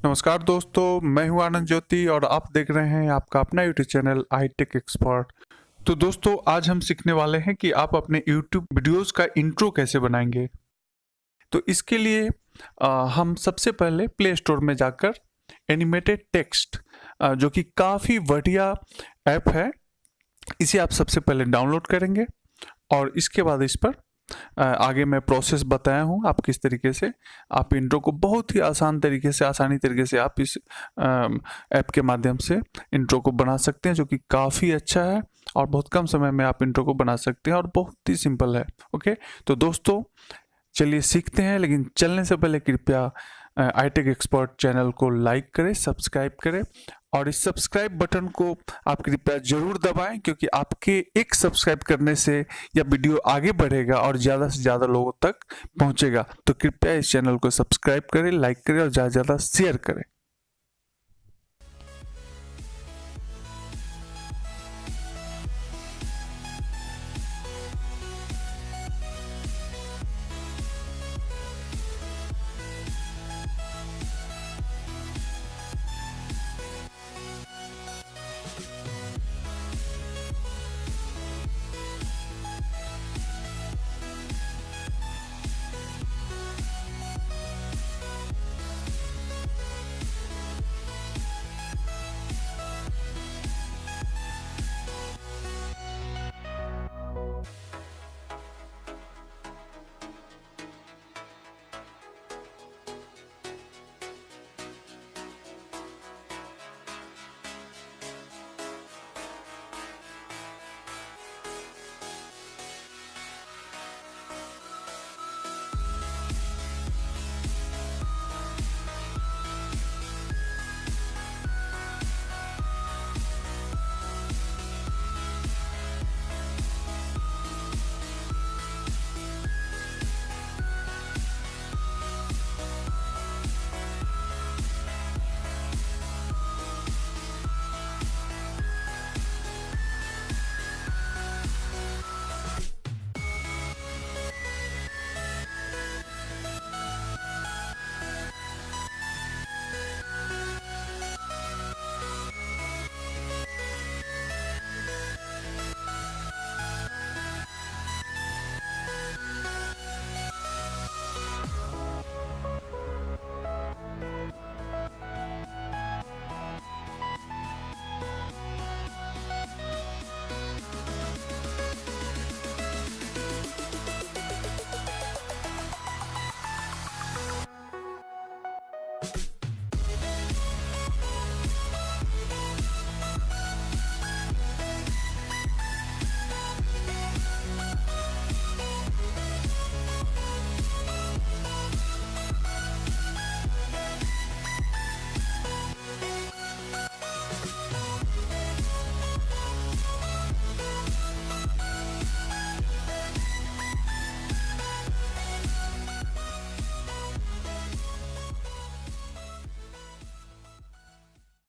नमस्कार दोस्तों, मैं हूं आनंद ज्योति और आप देख रहे हैं आपका अपना यूट्यूब चैनल iTechXPERT। तो दोस्तों, आज हम सीखने वाले हैं कि आप अपने यूट्यूब वीडियोस का इंट्रो कैसे बनाएंगे। तो इसके लिए हम सबसे पहले प्ले स्टोर में जाकर एनिमेटेड टेक्स्ट, जो कि काफ़ी बढ़िया ऐप है, इसे आप सबसे पहले डाउनलोड करेंगे और इसके बाद इस पर आगे मैं प्रोसेस बताया हूँ आप किस तरीके से आप इंट्रो को बहुत ही आसानी तरीके से आप इस ऐप के माध्यम से इंट्रो को बना सकते हैं, जो कि काफ़ी अच्छा है और बहुत कम समय में आप इंट्रो को बना सकते हैं और बहुत ही सिंपल है। ओके, तो दोस्तों चलिए सीखते हैं, लेकिन चलने से पहले कृपया iTechXPERT चैनल को लाइक करें, सब्सक्राइब करें और इस सब्सक्राइब बटन को आप कृपया ज़रूर दबाएं, क्योंकि आपके एक सब्सक्राइब करने से यह वीडियो आगे बढ़ेगा और ज़्यादा से ज़्यादा लोगों तक पहुंचेगा। तो कृपया इस चैनल को सब्सक्राइब करें, लाइक करें और ज़्यादा से ज़्यादा शेयर करें।